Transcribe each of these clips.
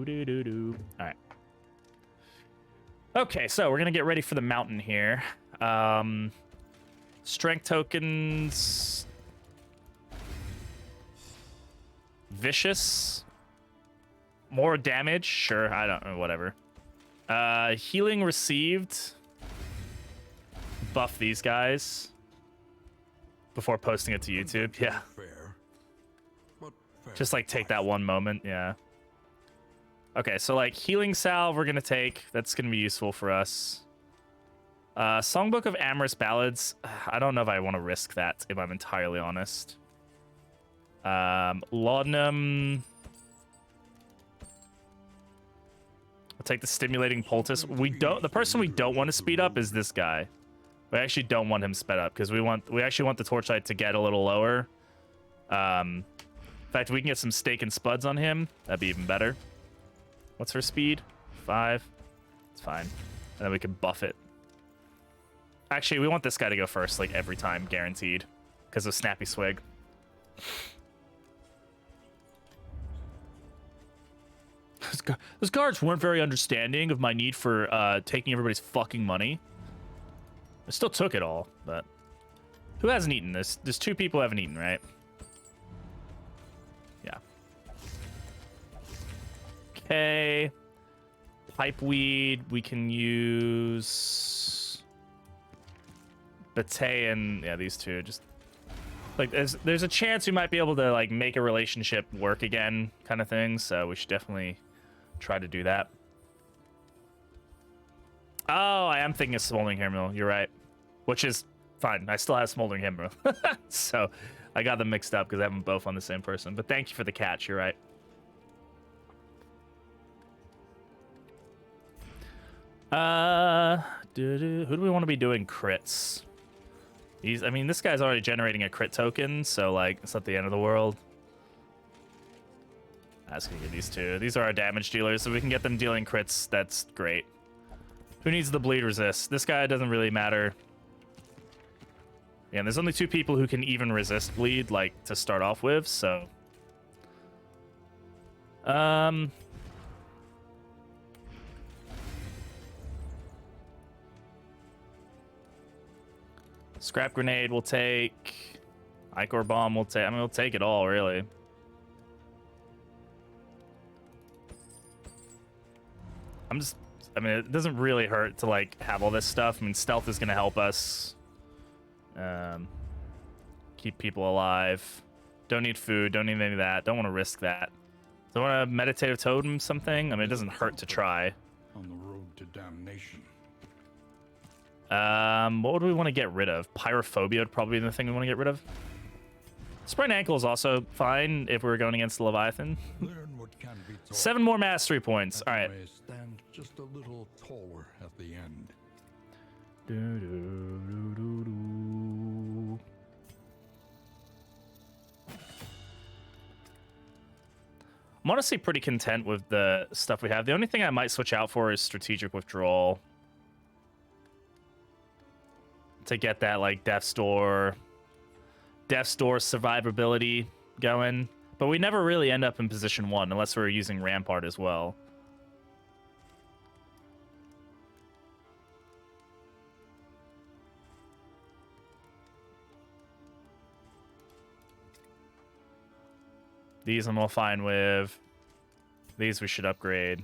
All right. Okay, so we're gonna get ready for the mountain here. Strength tokens. Vicious. More damage. Sure, I don't know. Whatever. Healing received. Buff these guys before posting it to YouTube. Yeah. Just like take that one moment. Yeah. Okay, so like healing salve we're gonna take. That's gonna be useful for us. Songbook of Amorous Ballads. I don't know if I want to risk that, if I'm entirely honest. Laudanum. I'll take the Stimulating Poultice. The person we don't want to speed up is this guy. We actually don't want him sped up because we actually want the Torchlight to get a little lower. In fact, we can get some Stake and Spuds on him. That'd be even better. What's her speed? 5. It's fine. And then we can buff it. Actually, we want this guy to go first, like every time, guaranteed, because of Snappy Swig. Those guards weren't very understanding of my need for taking everybody's fucking money. I still took it all, but who hasn't eaten this? There's 2 people who haven't eaten, right? Yeah. Okay. Pipeweed, we can use Bate and yeah, these 2 just like there's a chance we might be able to like make a relationship work again, kind of thing. So we should definitely try to do that. Oh, I am thinking of Smoldering Hammer. You're right. Which is fine. I still have Smoldering Hammer. So I got them mixed up because I have them both on the same person. But thank you for the catch. You're right. Who do we want to be doing crits? I mean, this guy's already generating a crit token, so like it's not the end of the world. I was gonna get these 2. These are our damage dealers, so we can get them dealing crits. That's great. Who needs the bleed resist? This guy doesn't really matter. Yeah, and there's only 2 people who can even resist bleed, like, to start off with, so... Scrap Grenade we'll take. Ichor Bomb we'll take. I mean, we'll take it all, really. I mean, it doesn't really hurt to, like, have all this stuff. I mean, stealth is going to help us. Keep people alive. Don't need food. Don't need any of that. Don't want to risk that. Do I want a meditative totem something? I mean, it doesn't hurt to try. On the road to damnation. What would we want to get rid of? Pyrophobia would probably be the thing we want to get rid of. Sprained ankle is also fine if we were going against the Leviathan. 7 more mastery points. All right. Stand just a little taller at the end. I'm honestly pretty content with the stuff we have. The only thing I might switch out for is strategic withdrawal. To get that, like, Death's Door survivability going. But we never really end up in position 1 unless we're using Rampart as well. These I'm all fine with. These we should upgrade.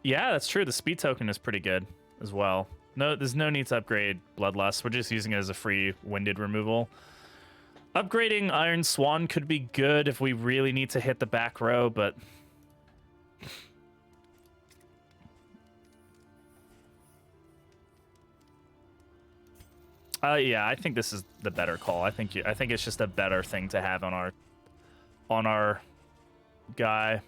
Yeah, that's true. The speed token is pretty good as well. No, there's no need to upgrade Bloodlust. We're just using it as a free winded removal. Upgrading Iron Swan could be good if we really need to hit the back row, but... yeah, I think this is the better call. I think it's just a better thing to have on our guy.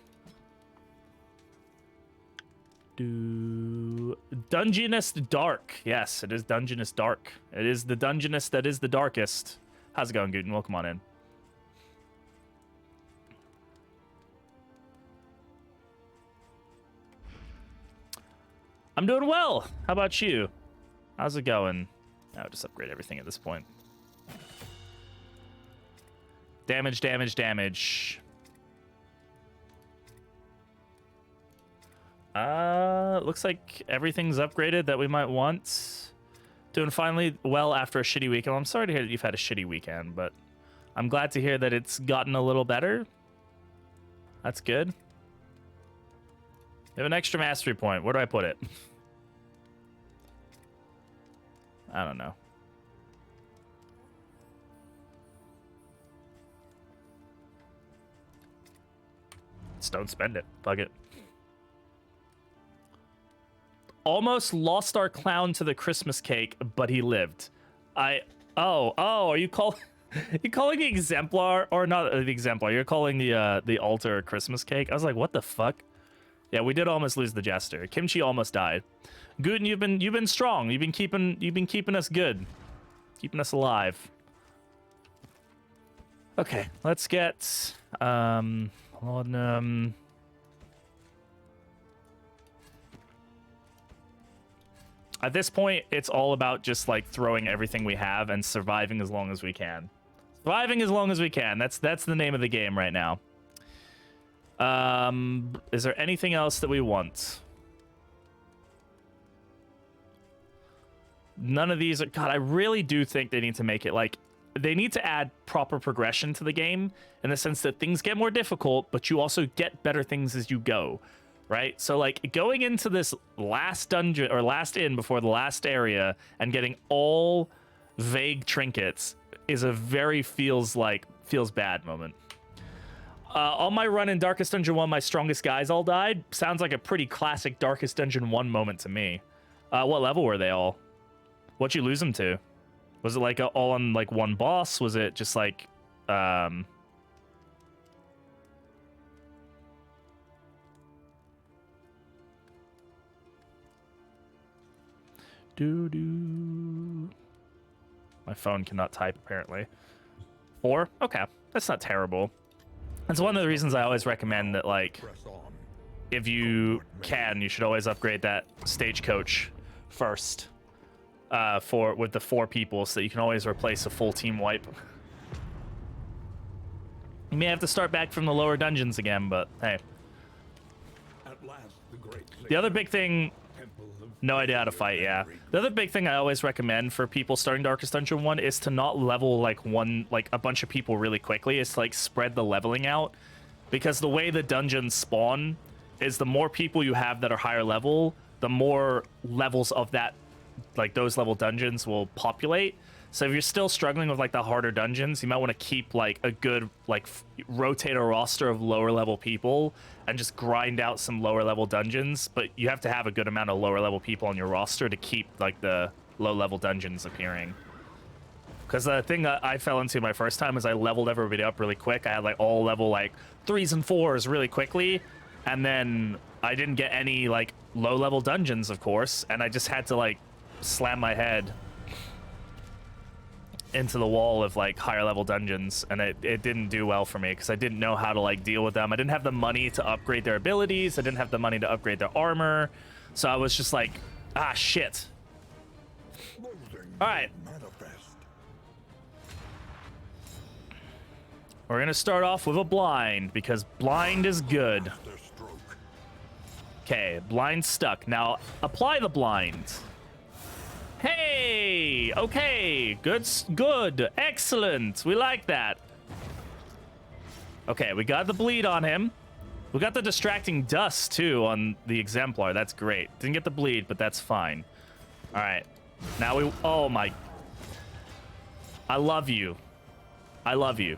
Dungeonist Dark. Yes, it is Dungeonist Dark. It is the Dungeonist that is the darkest. How's it going, Guten? Welcome on in. I'm doing well. How about you? How's it going? I'll just upgrade everything at this point. Damage, damage, damage. Looks like everything's upgraded that we might want. Doing finally well after a shitty weekend. Well, I'm sorry to hear that you've had a shitty weekend, but I'm glad to hear that it's gotten a little better. That's good. You have an extra mastery point. Where do I put it? I don't know. Just don't spend it. Fuck it. Almost lost our clown to the Christmas cake, but he lived. Oh, are you calling the Exemplar, or not the Exemplar? You're calling the altar a Christmas cake? I was like, what the fuck? Yeah, we did almost lose the Jester. Kimchi almost died. Good, you've been strong. You've been keeping us good, keeping us alive. Okay, let's get at this point, it's all about just like throwing everything we have and surviving as long as we can. Surviving as long as we can. That's the name of the game right now. Is there anything else that we want? None of these are... God, I really do think they need to make it like... They need to add proper progression to the game in the sense that things get more difficult, but you also get better things as you go. Right? So, like, going into this last dungeon, or last inn before the last area, and getting all vague trinkets is a very feels bad moment. On my run in Darkest Dungeon 1, my strongest guys all died. Sounds like a pretty classic Darkest Dungeon 1 moment to me. What level were they all? What'd you lose them to? Was it, like, all on, like, one boss? Was it just, like, My phone cannot type, apparently. 4? Okay, that's not terrible. That's one of the reasons I always recommend that, like, if you can, you should always upgrade that stagecoach first with the 4 people so that you can always replace a full team wipe. You may have to start back from the lower dungeons again, but hey. At last, the other big thing... No idea how to fight, yeah. The other big thing I always recommend for people starting Darkest Dungeon 1 is to not level like a bunch of people really quickly. It's to like spread the leveling out. Because the way the dungeons spawn is the more people you have that are higher level, the more levels of that, like those level dungeons will populate. So if you're still struggling with like the harder dungeons, you might want to keep like a good, like rotate a roster of lower level people and just grind out some lower level dungeons. But you have to have a good amount of lower level people on your roster to keep like the low level dungeons appearing. Because the thing that I fell into my first time is I leveled everybody up really quick. I had like all level like 3s and 4s really quickly. And then I didn't get any like low level dungeons, of course. And I just had to like slam my head into the wall of like higher level dungeons, and it didn't do well for me because I didn't know how to like deal with them. I didn't have the money to upgrade their abilities. I didn't have the money to upgrade their armor, so I was just like, ah, shit. All right, we're gonna start off with a blind because blind is good. Okay, blind stuck. Now apply the blind. Hey, okay, good, excellent. We like that. Okay, we got the bleed on him. We got the distracting dust too on the Exemplar. That's great. Didn't get the bleed, but that's fine. All right, now we. Oh my! I love you. I love you.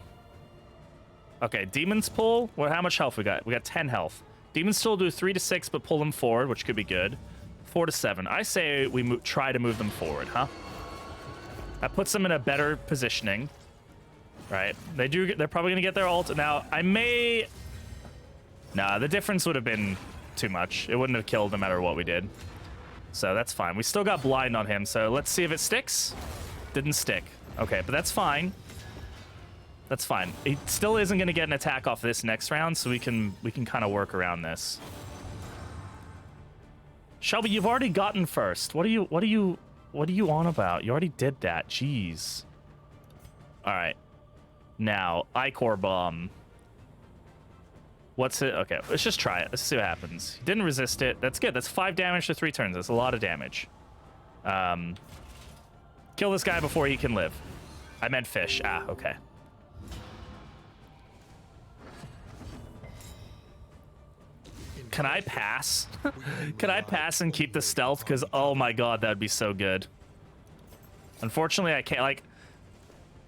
Okay, demons pull. Well, how much health we got? We got 10 health. Demons still do 3 to 6, but pull them forward, which could be good. 4 to 7. I say we try to move them forward, huh? That puts them in a better positioning, right? They're probably gonna get their ult. Now, I may... Nah, the difference would have been too much. It wouldn't have killed no matter what we did. So that's fine. We still got blind on him, so let's see if it sticks. Didn't stick. Okay, but that's fine. That's fine. He still isn't gonna get an attack off this next round, so we can kind of work around this. Shelby, you've already gotten first. What are you on about? You already did that. Jeez. All right. Now, Ichor Bomb. What's it? Okay, let's just try it. Let's see what happens. Didn't resist it. That's good. That's 5 damage to 3 turns. That's a lot of damage. Kill this guy before he can live. I meant fish. Ah, okay. Can I pass? Can I pass and keep the stealth? Because, oh my god, that'd be so good. Unfortunately, I can't, like...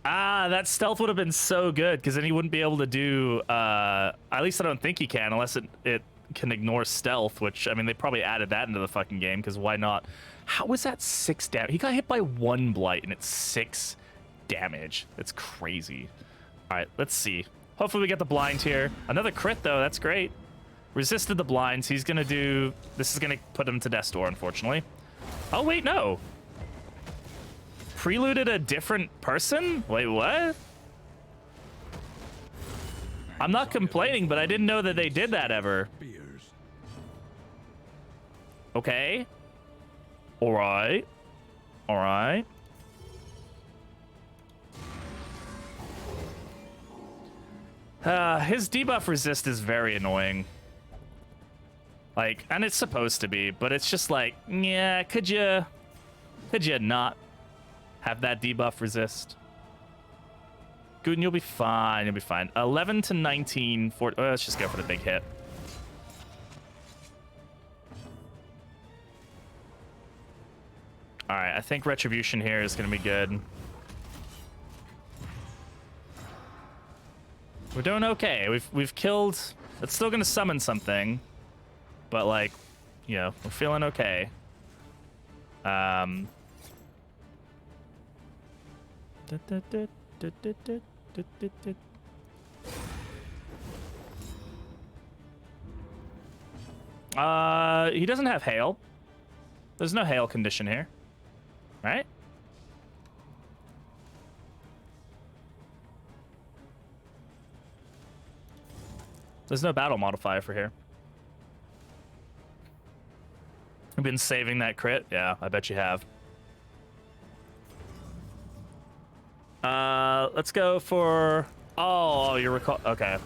Ah, that stealth would have been so good, because then he wouldn't be able to do... at least I don't think he can, unless it can ignore stealth, which, I mean, they probably added that into the fucking game, because why not? How was that 6 damage? He got hit by 1 blight, and it's 6 damage. It's crazy. All right, let's see. Hopefully we get the blind here. Another crit, though. That's great. Resisted the blinds. He's going to do... This is going to put him to death's door, unfortunately. Oh, wait, no. Preluded a different person? Wait, what? I'm not complaining, but I didn't know that they did that ever. Okay. All right. All right. His debuff resist is very annoying. Like, and it's supposed to be, but it's just like, yeah, could you not have that debuff resist? Good, and you'll be fine. You'll be fine. 11 to 19. Let's just go for the big hit. All right, I think Retribution here is going to be good. We're doing okay. We've killed... It's still going to summon something. But, like, you know, we're feeling okay. He doesn't have hail. There's no hail condition here. Right? There's no battle modifier for here. I've been saving that crit. Yeah, I bet you have. Let's go for... Oh, you recall... Okay.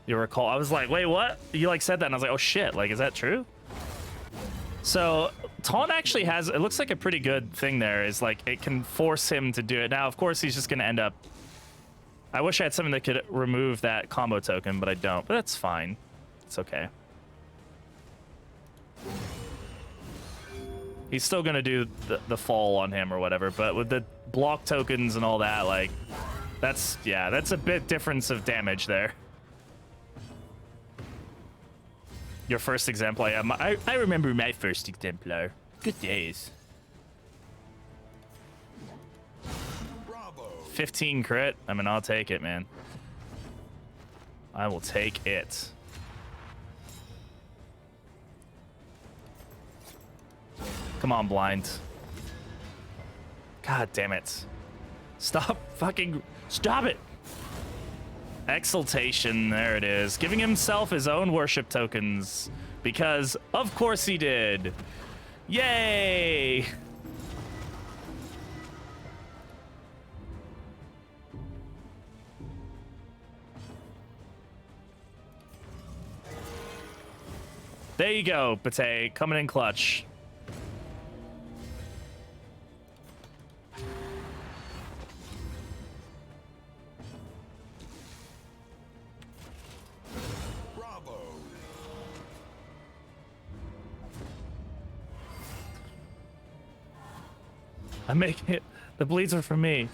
You recall... I was like, wait, what? You, like, said that, and I was like, oh, shit. Like, is that true? So, Taunt actually has... It looks like a pretty good thing there. Is, like, it can force him to do it. Now, of course, he's just going to end up... I wish I had something that could remove that combo token, but I don't. But that's fine. It's okay. He's still going to do the fall on him or whatever, but with the block tokens and all that, like, that's, yeah, that's a bit difference of damage there. Your first Exemplar. Yeah, I remember my first Exemplar. Good days. 15 crit. I mean, I'll take it, man. I will take it. Come on, blind. God damn it. Stop fucking... Stop it! Exaltation, there it is. Giving himself his own worship tokens. Because, of course he did. Yay! There you go, Pate. Coming in clutch. Bravo. I'm making it. The bleeds are for me.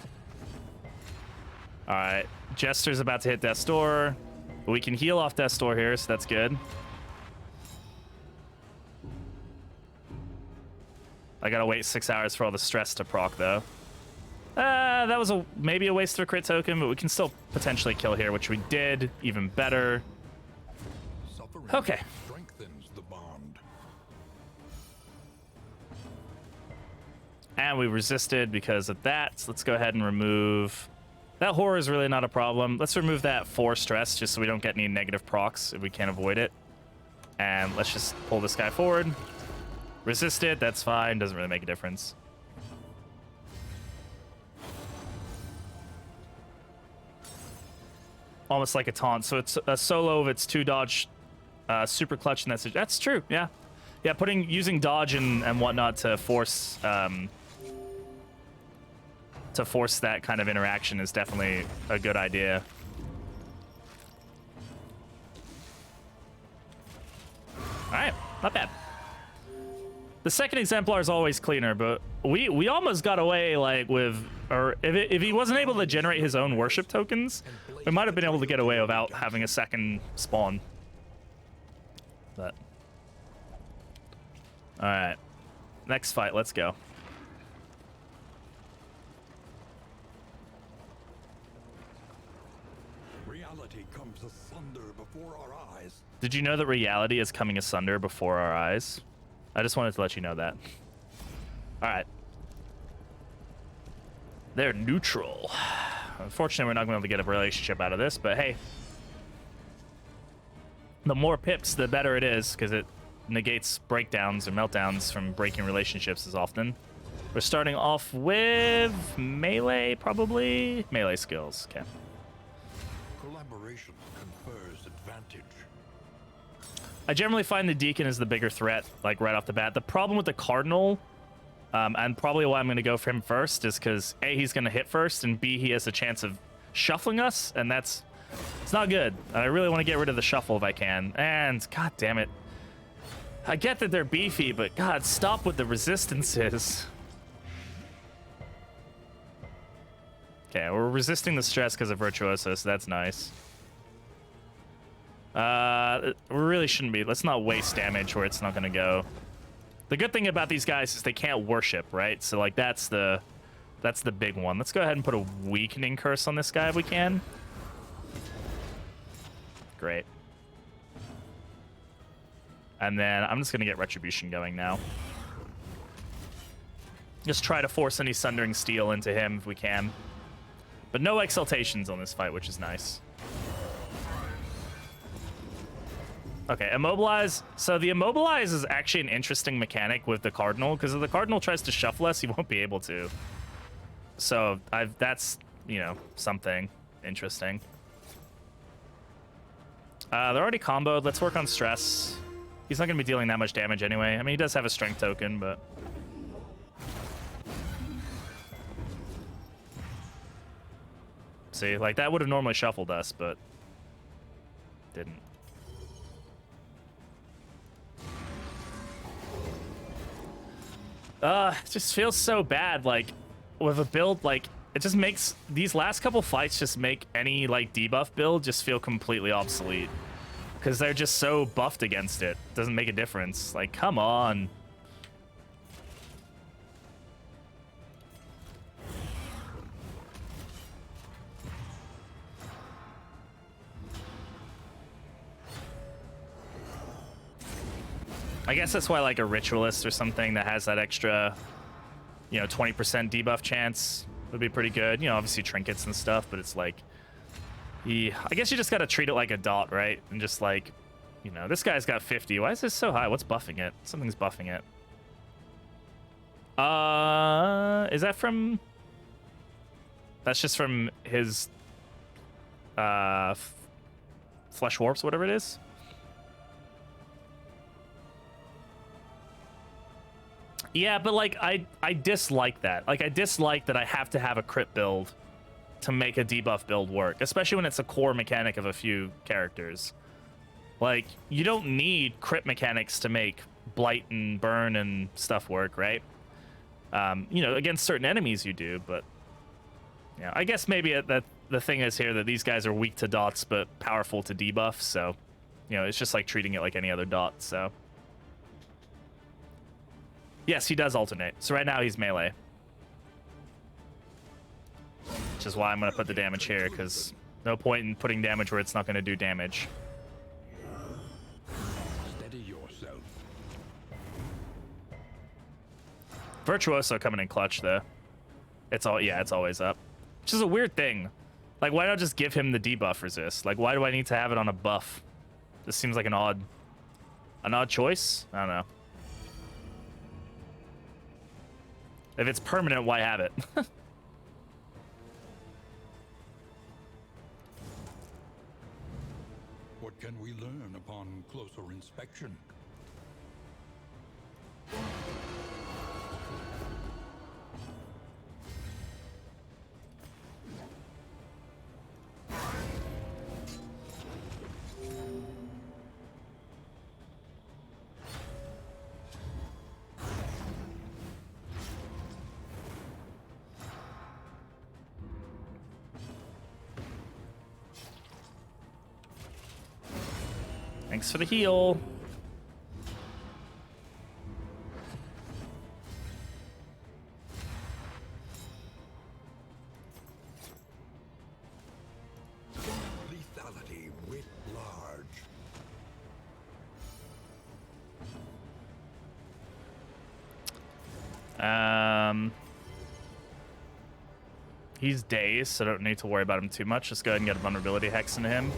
All right. Jester's about to hit Death's Door. We can heal off Death's Door here, so that's good. I gotta wait 6 hours for all the stress to proc, though. That was maybe a waste of a crit token, but we can still potentially kill here, which we did. Even better. Okay. Strengthens the bond. And we resisted because of that. So let's go ahead and remove... That horror is really not a problem. Let's remove that 4 stress just so we don't get any negative procs if we can't avoid it. And let's just pull this guy forward. Resist it, that's fine, doesn't really make a difference. Almost like a taunt, so it's a solo of its 2 dodge super clutch in that situation. That's true, yeah. Yeah, using dodge and whatnot to force that kind of interaction is definitely a good idea. All right, not bad. The second Exemplar is always cleaner, but we almost got away like with, or if he wasn't able to generate his own worship tokens, we might have been able to get away without having a second spawn. But all right, next fight, let's go. Reality comes asunder before our eyes. Did you know that reality is coming asunder before our eyes? I just wanted to let you know that. All right. They're neutral. Unfortunately, we're not going to be able to get a relationship out of this, but hey. The more pips, the better it is, because it negates breakdowns or meltdowns from breaking relationships as often. We're starting off with melee, probably. Melee skills, okay. Collaboration confers advantage. I generally find the Deacon is the bigger threat, like right off the bat. The problem with the Cardinal, and probably why I'm going to go for him first, is because A, he's going to hit first, and B, he has a chance of shuffling us, and it's not good. I really want to get rid of the shuffle if I can. And god damn it. I get that they're beefy, but god, stop with the resistances. Okay, we're resisting the stress because of Virtuoso, so that's nice. We really shouldn't be. Let's not waste damage where it's not going to go. The good thing about these guys is they can't worship, right? So like that's the big one. Let's go ahead and put a weakening curse on this guy if we can. Great. And then I'm just going to get Retribution going now. Just try to force any Sundering Steel into him if we can. But no exaltations on this fight, which is nice. Okay, Immobilize. So the Immobilize is actually an interesting mechanic with the Cardinal, because if the Cardinal tries to shuffle us, he won't be able to. So that's, you know, something interesting. They're already comboed. Let's work on stress. He's not going to be dealing that much damage anyway. I mean, he does have a strength token, but... See, like, that would have normally shuffled us, but... didn't. It just feels so bad, like, with a build, like, it just makes... These last couple fights just make any, like, debuff build just feel completely obsolete. Because they're just so buffed against it. Doesn't make a difference. Like, come on. I guess that's why, like, a Ritualist or something that has that extra, you know, 20% debuff chance would be pretty good. You know, obviously trinkets and stuff, but it's like... I guess you just gotta treat it like a dot, right? And just like, you know, this guy's got 50. Why is this so high? What's buffing it? Something's buffing it. Is that from... That's just from his... Flesh Warps, whatever it is? Yeah, but like, I dislike that. Like, I dislike that I have to have a crit build to make a debuff build work, especially when it's a core mechanic of a few characters. Like, you don't need crit mechanics to make blight and burn and stuff work, right? You know, against certain enemies you do, but yeah, I guess maybe that the thing is here that these guys are weak to dots but powerful to debuff, so you know, it's just like treating it like any other dot. So yes, he does alternate. So right now he's melee. Which is why I'm going to put the damage here, because no point in putting damage where it's not going to do damage. Steady yourself. Virtuoso coming in clutch, though. It's always up. Which is a weird thing. Like, why not just give him the debuff resist? Like, why do I need to have it on a buff? This seems like an odd An odd choice? I don't know. If it's permanent, why have it? What can we learn upon closer inspection? Thanks for the heal. Lethality writ large. He's dazed, so I don't need to worry about him too much. Just go ahead and get a vulnerability hex into him.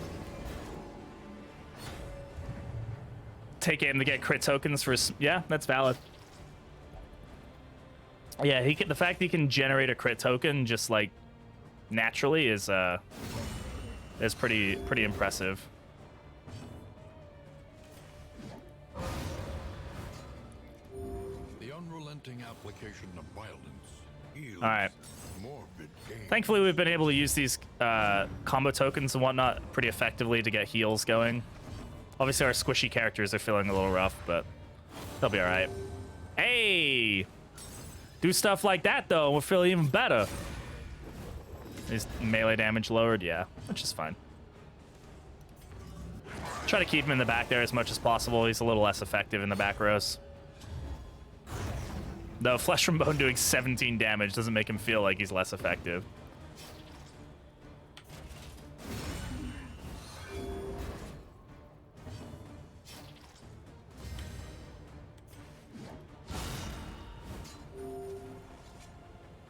Take aim to get crit tokens for... Yeah, that's valid. Yeah, the fact that he can generate a crit token just, like, naturally is pretty impressive. The unrelenting application of violence yields All right. morbid gain. Thankfully, we've been able to use these combo tokens and whatnot pretty effectively to get heals going. Obviously, our squishy characters are feeling a little rough, but they'll be all right. Hey! Do stuff like that, though, and we'll feel even better. Is melee damage lowered? Yeah, which is fine. Try to keep him in the back there as much as possible. He's a little less effective in the back rows. Though Flesh from Bone doing 17 damage doesn't make him feel like he's less effective.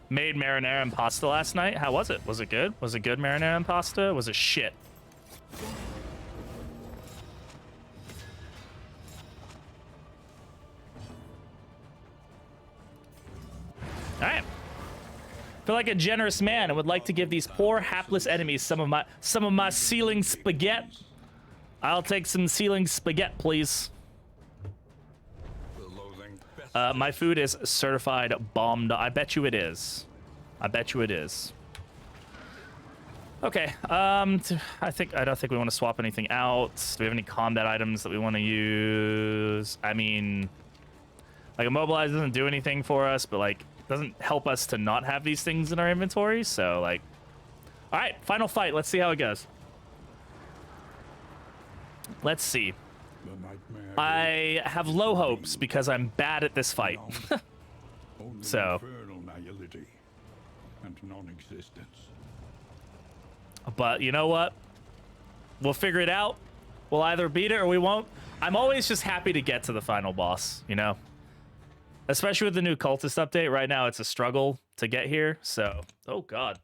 Made marinara and pasta last night. How was it? Was it good? Was it good marinara and pasta? Was it shit? All right. Feel like a generous man and would like to give these poor hapless enemies some of my ceiling spaghetti. I'll take some ceiling spaghetti, please. The loathing My food is certified bombed. I bet you it is. I bet you it is. Okay. I don't think we want to swap anything out. Do we have any combat items that we want to use? I mean, like, immobilize doesn't do anything for us, but like doesn't help us to not have these things in our inventory. So like, all right, final fight. Let's see how it goes. Let's see. the nightmare. I have low hopes because I'm bad at this fight. Only so. infernal nihility and non-existence. But you know what? We'll figure it out. We'll either beat it or we won't. I'm always just happy to get to the final boss, you know? Especially with the new cultist update. Right now, it's a struggle to get here, so... Oh, God.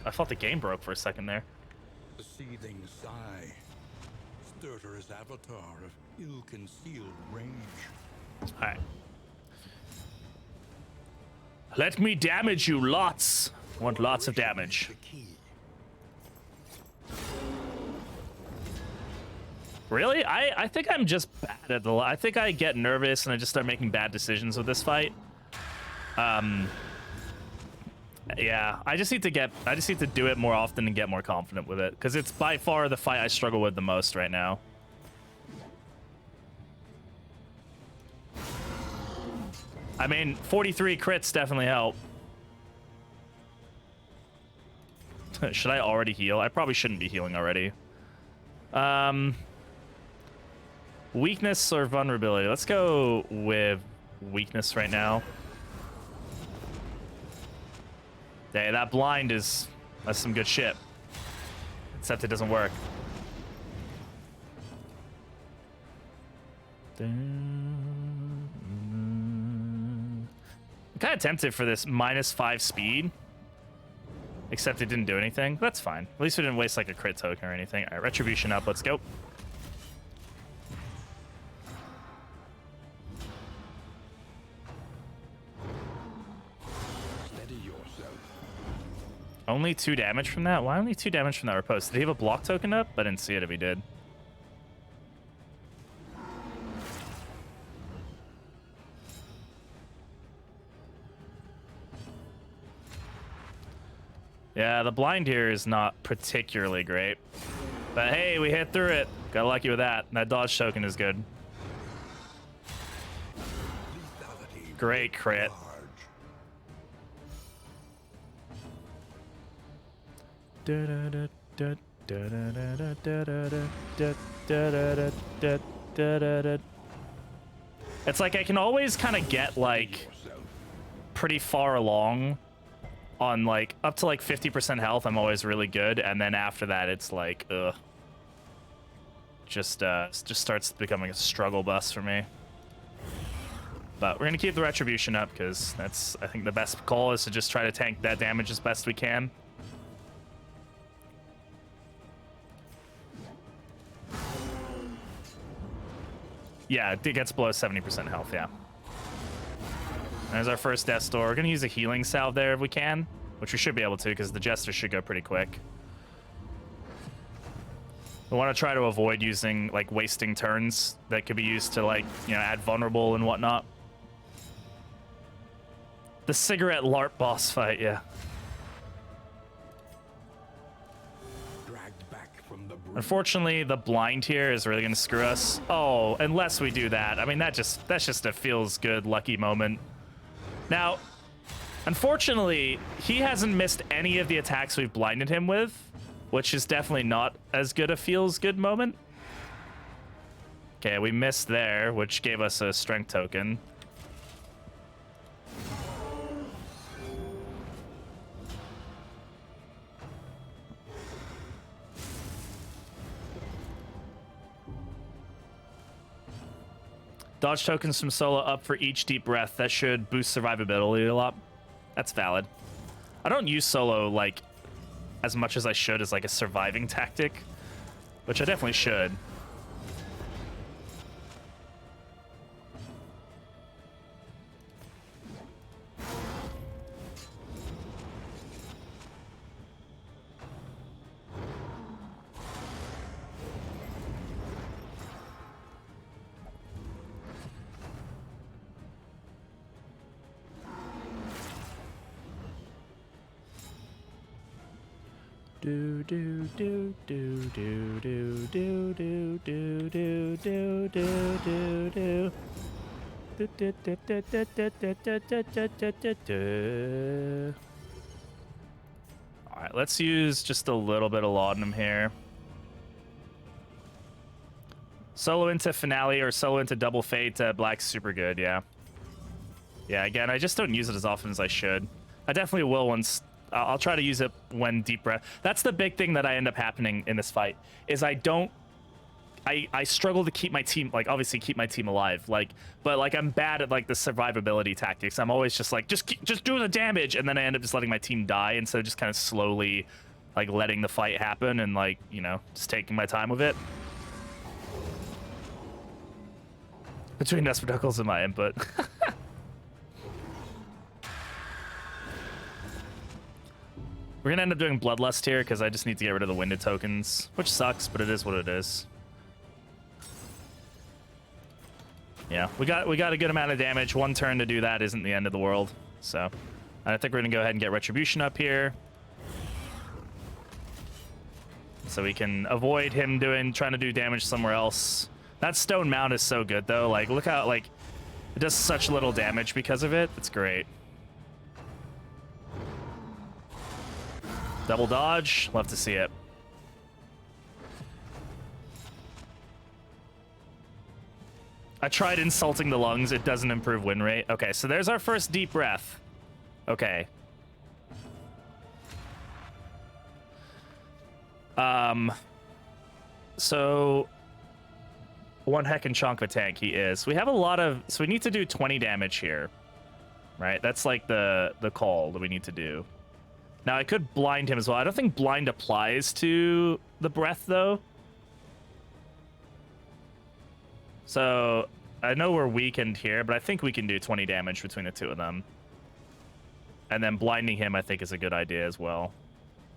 I thought the game broke for a second there. The seething sigh. Stertorous avatar of ill-concealed rage. Alright. Let me damage you lots. Want lots of damage. The key. Really? I think I'm just bad at the... I think I get nervous and I just start making bad decisions with this fight. Yeah, I just need to do it more often and get more confident with it, because it's by far the fight I struggle with the most right now. I mean, 43 crits definitely help. Should I already heal? I probably shouldn't be healing already. Weakness or vulnerability? Let's go with weakness right now. Hey, that blind that's some good shit. Except it doesn't work. I'm kind of tempted for this -5 speed. Except it didn't do anything. That's fine. At least we didn't waste like a crit token or anything. All right, retribution up. Let's go. Only 2 damage from that? Why only 2 damage from that riposte? Did he have a block token up? I didn't see it if he did. Yeah, the blind here is not particularly great. But hey, we hit through it. Got lucky with that. That dodge token is good. Great crit. It's like I can always kind of get like pretty far along on like up to like 50% health. I'm always really good, and then after that it's like just starts becoming a struggle bus for me. But we're gonna keep the retribution up because that's, I think, the best call is to just try to tank that damage as best we can. Yeah, it gets below 70% health, yeah. There's our first death store. We're gonna use a healing salve there if we can, which we should be able to because the jester should go pretty quick. We want to try to avoid using like wasting turns that could be used to like, you know, add vulnerable and whatnot. The cigarette LARP boss fight, yeah. Dragged back from the Unfortunately, the blind here is really gonna screw us. Oh, unless we do that. I mean, that's just a feels good lucky moment. Now, unfortunately, he hasn't missed any of the attacks we've blinded him with, which is definitely not as good a feels good moment. Okay, we missed there, which gave us a strength token. Dodge tokens from solo up for each deep breath. That should boost survivability a lot. That's valid. I don't use solo like as much as I should as like a surviving tactic, which I definitely should. Do do do do do do do do do do do do do do. All right, let's use just a little bit of laudanum here. Solo into finale or solo into double fate. Black's super good, yeah. Yeah, again, I just don't use it as often as I should. I definitely will once. I'll try to use it when deep breath. That's the big thing that I end up happening in this fight is I struggle to keep my team, like obviously keep my team alive, like, but like I'm bad at like the survivability tactics. I'm always just like just do the damage, and then I end up just letting my team die instead of just kind of slowly like letting the fight happen and like, you know, just taking my time with it. Between Nespadocles and my input. We're gonna end up doing Bloodlust here because I just need to get rid of the winded tokens, which sucks, but it is what it is. Yeah, we got a good amount of damage. One turn to do that isn't the end of the world. So I think we're gonna go ahead and get Retribution up here, so we can avoid him trying to do damage somewhere else. That stone mount is so good though. Like, look how like it does such little damage because of it. It's great. Double dodge, love to see it. I tried insulting the lungs, it doesn't improve win rate. Okay, so there's our first deep breath. Okay. So one heckin' chunk of a tank he is. We have a lot of, so we need to do 20 damage here. Right? That's like the call that we need to do. Now, I could blind him as well. I don't think blind applies to the breath, though. So, I know we're weakened here, but I think we can do 20 damage between the two of them. And then blinding him, I think, is a good idea as well.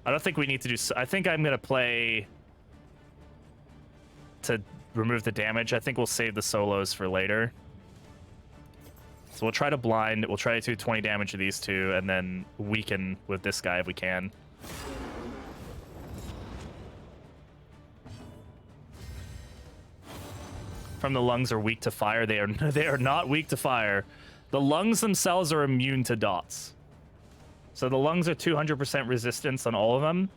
I don't think we need to do... I think I'm going to play to remove the damage. I think we'll save the solos for later. So we'll try to blind. We'll try to do 20 damage to these two, and then weaken with this guy if we can. From the lungs are weak to fire. They are not weak to fire. The lungs themselves are immune to dots. So the lungs are 200% resistance on all of them.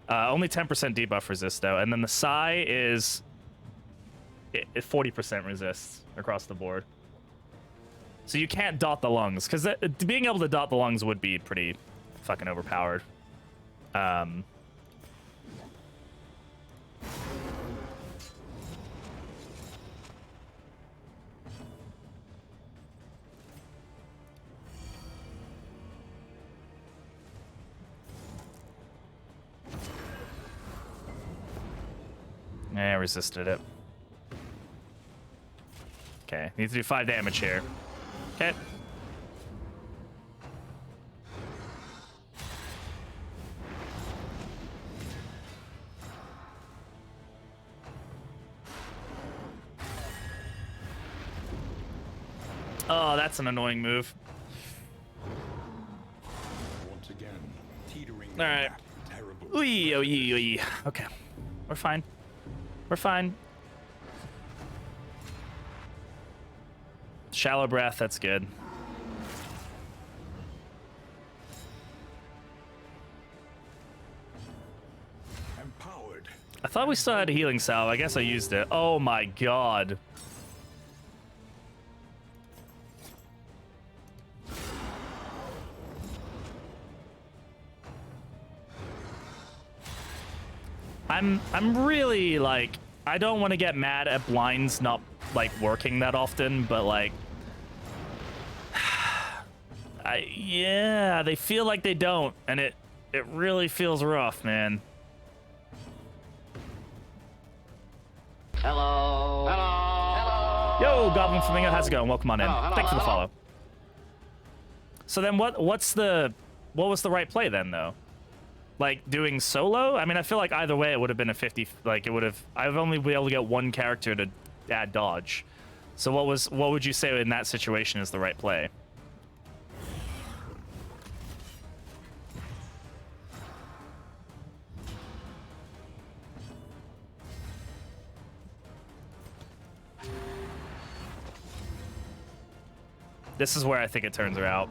Only 10% debuff resist though, and then the sigh is 40% resists across the board. So you can't dot the lungs, because being able to dot the lungs would be pretty fucking overpowered. Yeah, resisted it. Okay, need to do 5 damage here. Okay. Oh, that's an annoying move. Once again, teetering. All right. Terrible. Oy, oy, oy. Okay, we're fine. We're fine. Shallow breath, that's good. Empowered. I thought we still had a healing salve. I guess I used it. Oh my god. I'm really like, I don't want to get mad at blinds not like working that often, but like yeah, they feel like they don't, and it really feels rough, man. Hello. Hello. Yo, Goblin Flamingo, how's it going? Welcome on in. Hello, Thanks for the hello. follow. So then what was the right play then though? Like doing solo? I mean, I feel like either way it would have been a 50, like it would have, I've only been able to get one character to add dodge. So what would you say in that situation is the right play? This is where I think it turns her out.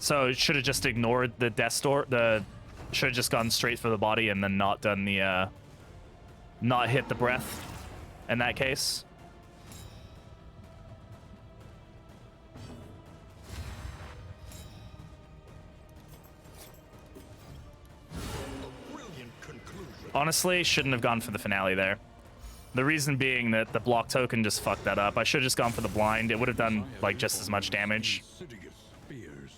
So it should have just ignored the death store. Should have just gone straight for the body and then not done the not hit the breath in that case. Brilliant conclusion. Honestly, shouldn't have gone for the finale there. The reason being that the block token just fucked that up. I should have just gone for the blind. It would have done like just as much damage. Insidious spears.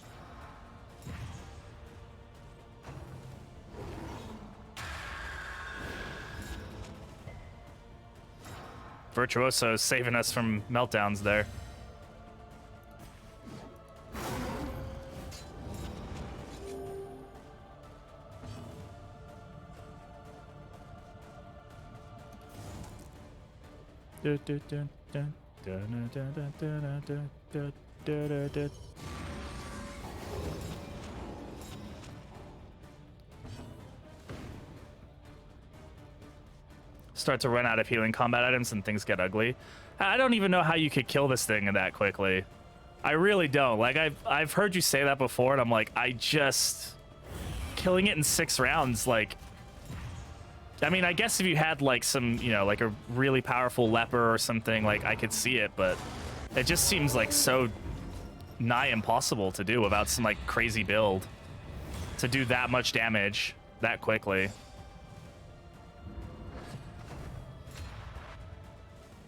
Virtuoso is saving us from meltdowns there. Start to run out of healing combat items and things get ugly. I don't even know how you could kill this thing that quickly. I really don't. Like I've heard you say that before, and I'm like, killing it in 6 rounds, like, I mean, I guess if you had like some, you know, like a really powerful leper or something, like I could see it, but it just seems like so nigh impossible to do without some like crazy build to do that much damage that quickly.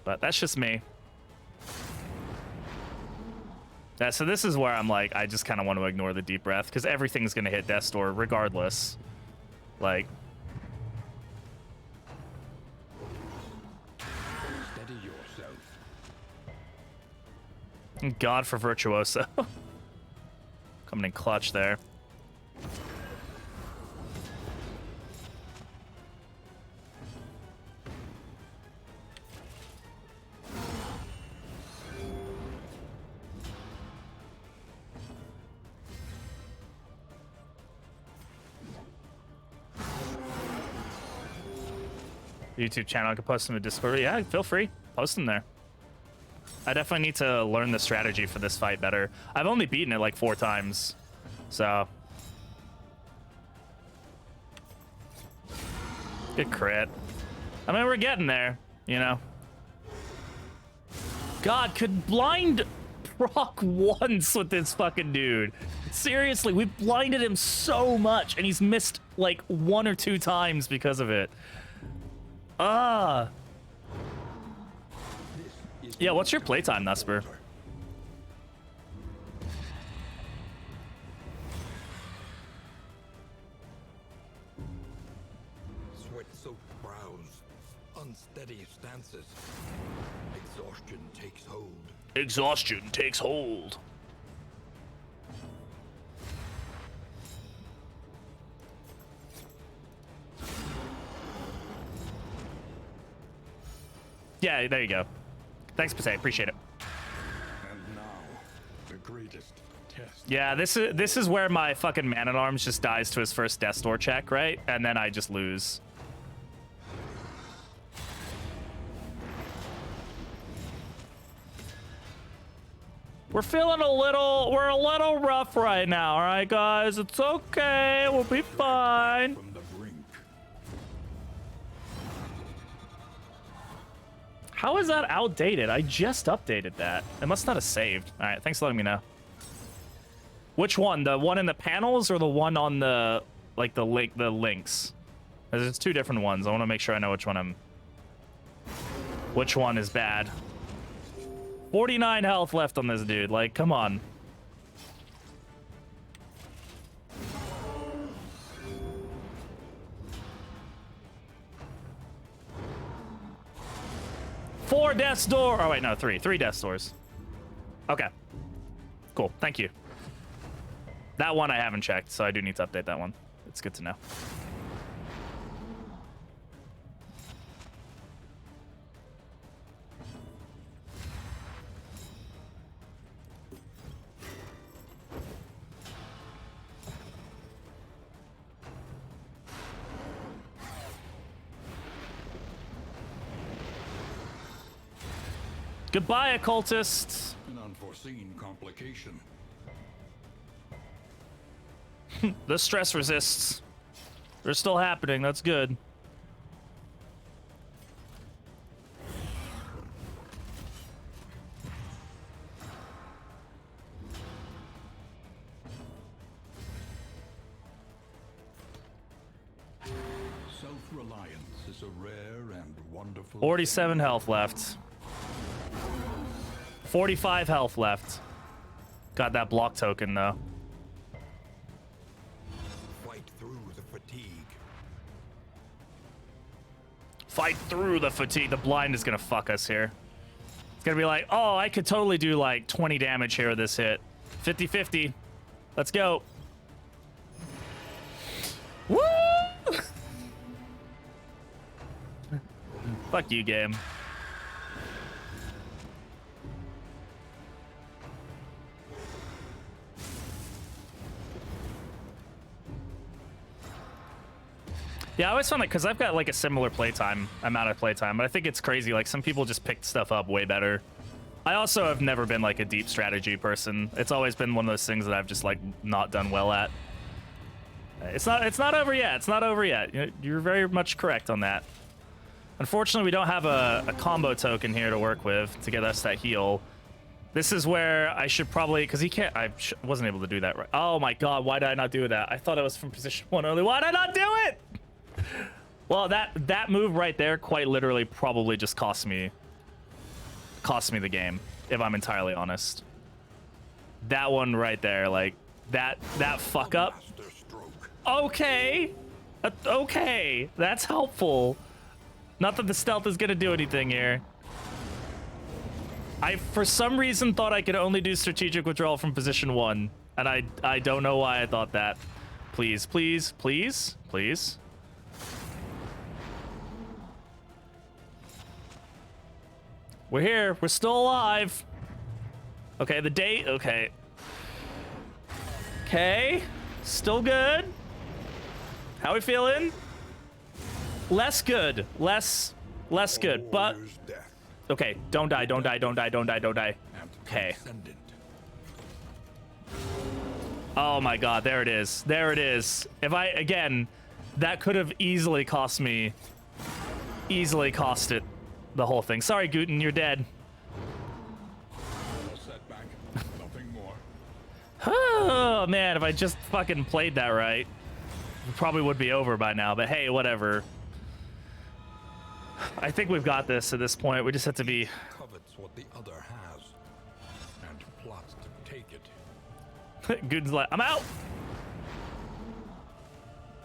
But that's just me. Yeah, so this is where I'm like, I just kind of want to ignore the deep breath because everything's going to hit Death's Door regardless. Like, Steady yourself. God for Virtuoso. Coming in clutch there. YouTube channel, I could post them in Discord. Yeah, feel free. Post them there. I definitely need to learn the strategy for this fight better. I've only beaten it like 4 times. So. Good crit. I mean, we're getting there, you know. God, could blind proc once with this fucking dude. Seriously, we've blinded him so much, and he's missed like 1 or 2 times because of it. Ah. Yeah, what's your playtime, Nusper? Sweat-soaked brows, unsteady stances. Exhaustion takes hold. Exhaustion takes hold. Yeah, there you go. Thanks, Pate. Appreciate it. And now, the greatest test. Yeah, this is where my fucking Man-at-Arms just dies to his first Death's Door check, right? And then I just lose. We're we're a little rough right now, all right, guys? It's okay. We'll be fine. From the brink. How is that outdated? I just updated that. It must not have saved. All right, thanks for letting me know. Which one? The one in the panels or the one on the like the links? Because it's 2 different ones. I want to make sure I know which one is bad. 49 health left on this dude. Like, come on. Four Death's Door. Oh, wait, no, 3. 3 Death's Doors. Okay. Cool. Thank you. That one I haven't checked, so I do need to update that one. It's good to know. Goodbye, occultist. An unforeseen complication. The stress resists. They're still happening. That's good. Self-reliance is a rare and wonderful. 47 health left. 45 health left. Got that block token, though. Fight through the fatigue. Fight through the fatigue. The blind is gonna fuck us here. It's gonna be like, oh, I could totally do like 20 damage here with this hit. 50-50. Let's go. Woo! Fuck you, game. Yeah, I always found that because I've got like a similar amount of playtime, but I think it's crazy. Like some people just picked stuff up way better. I also have never been like a deep strategy person. It's always been one of those things that I've just like not done well at. It's not over yet. It's not over yet. You're very much correct on that. Unfortunately, we don't have a combo token here to work with to get us that heal. This is where I should probably, because he can't, wasn't able to do that right. Oh my god, why did I not do that? I thought it was from position 1 only. Why did I not do it? Well, that move right there quite literally probably just cost me the game, if I'm entirely honest. That one right there, like that fuck up. Okay. Okay, that's helpful. Not that the stealth is gonna do anything here. I, for some reason, thought I could only do strategic withdrawal from position 1. And I don't know why I thought that. Please, please, please, please. We're here. We're still alive. Okay, the date. Okay. Okay. Still good. How we feeling? Less good. Less good. But Warrior's death okay, don't die, don't die, don't die, don't die, don't die. and Okay. transcendent. Oh my god, there it is. There it is. If I again, that could have easily cost me it the whole thing. Sorry, Guten, you're dead. A setback, nothing more. Oh man, if I just fucking played that right, it probably would be over by now, but hey, whatever. I think we've got this at this point. We just have to be Covets what the other has and plots to take it. Guten's like, I'm out.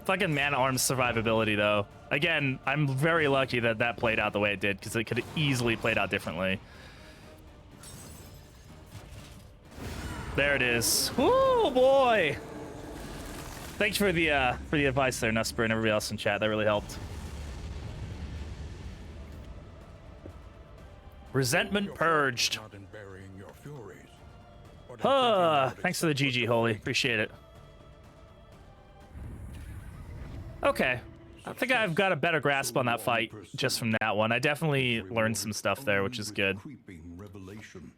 Fucking man-arms survivability though. Again, I'm very lucky that that played out the way it did, because it could have easily played out differently. There it is. Woo, boy. Thanks for the advice there, Nusper, and everybody else in chat. That really helped. Resentment purged. Not in burying your furies, but in thinking about Thanks for the GG, Holy. Appreciate it. Okay. I think I've got a better grasp on that fight just from that one. I definitely learned some stuff there, which is good. creeping revelation.